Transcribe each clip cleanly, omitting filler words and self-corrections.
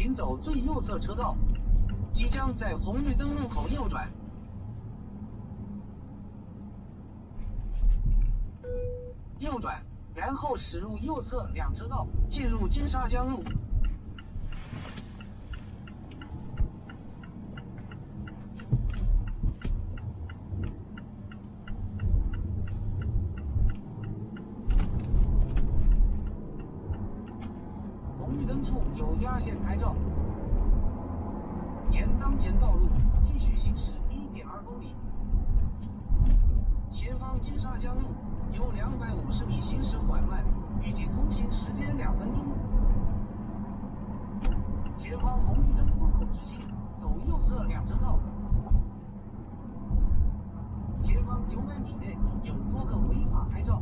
请走最右侧车道，即将在红绿灯路口右转。右转，然后驶入右侧两车道，进入金沙江路。红绿灯处有压线牌照，沿当前道路继续行驶1.2公里。前方金沙江路有250米行驶缓慢，预计通行时间2分钟。前方红绿灯路口直行，走右侧两车道。前方900米内有多个违法牌照。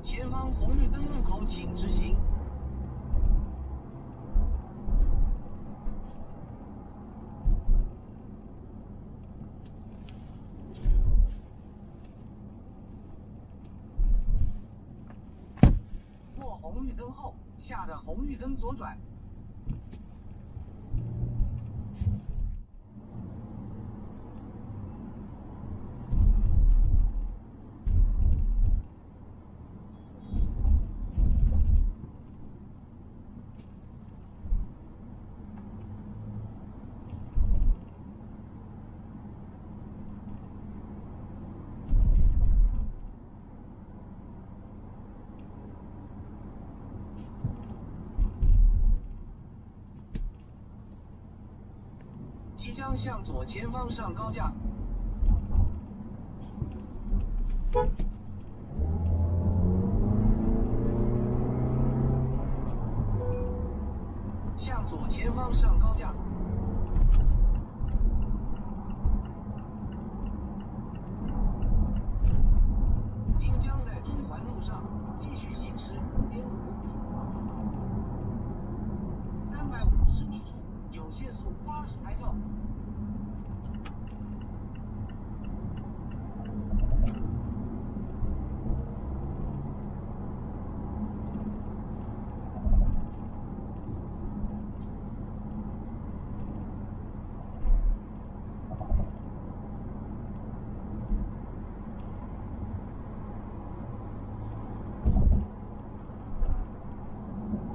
前方红绿灯路口请直行。过红绿灯后，下的红绿灯左转。即将向左前方上高架。向左前方上高架。并将在中环路上继续行驶5.5公里。350米处有限速80牌照。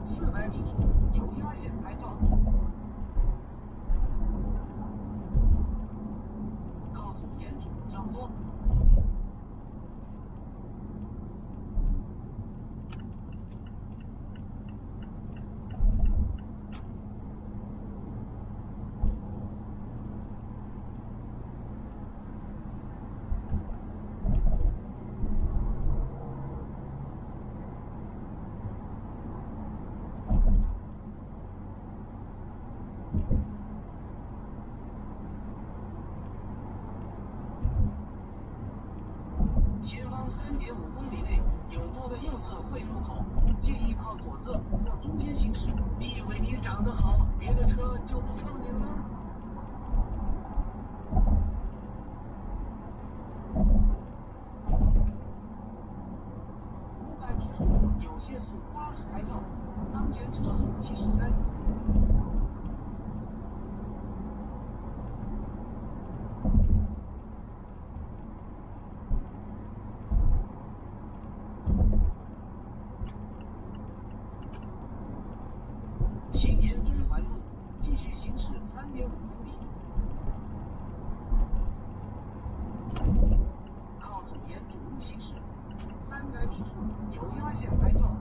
400米处有压线牌照。靠左沿主路上坡。公里内有多个右侧汇入口，建议靠左侧或中间行驶。你以为你长得好，别的车就不蹭你了吗？500米处有限速80拍照，当前车速73。请沿东环路继续行驶3.5公里，靠左沿主路行驶。300米处有压线拍照。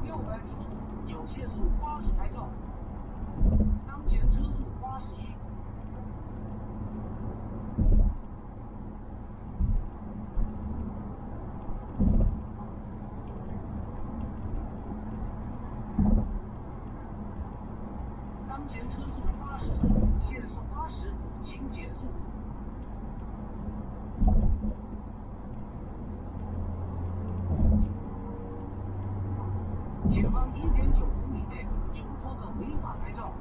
600米处有限速80拍照，当前车速81。当前车速84，限速80，请减速。前方1.9公里内有多个违法拍照。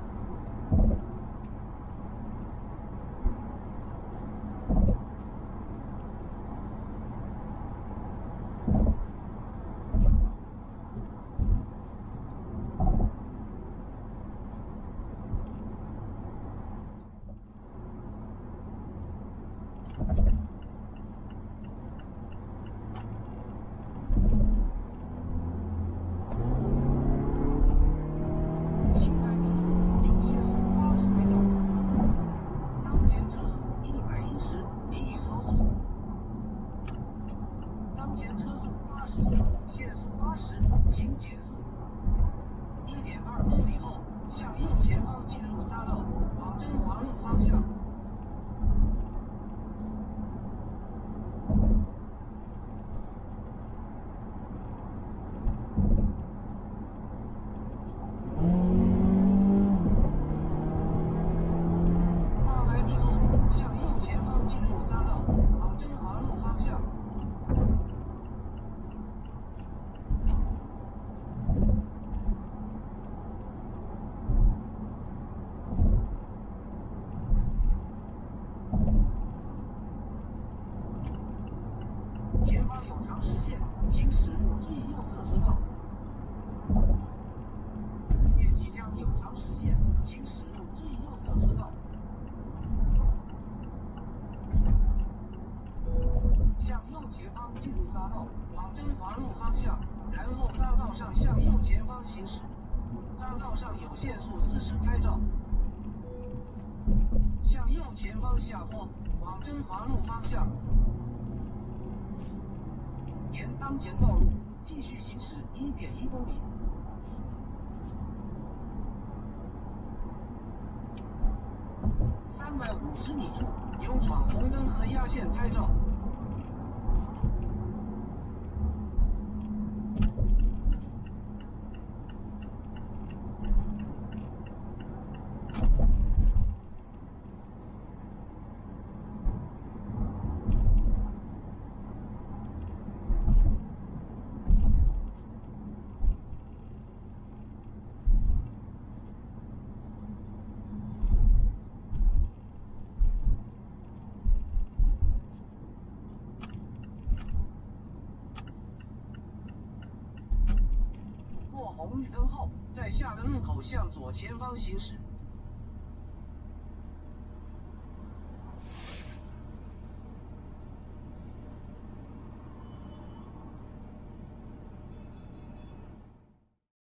700米处有限速80拍照，当前车速110，你已超速。当前车速84，限速80，请减速。1.2公里后，向右前方进入匝道，往真华路方向。800米后，向右前方进入匝道，往真华路方向。前方有长视线，请驶入最右侧车道。路面即将有长视线，请驶入最右侧车道。向右前方进入匝道，往真华路方向，然后匝道上向右前方行驶。匝道上有限速40拍照。向右前方下坡，往真华路方向。沿当前道路继续行驶1.1公里。350米处有闯红灯和压线拍照。红绿灯后，在下个路口向左前方行驶。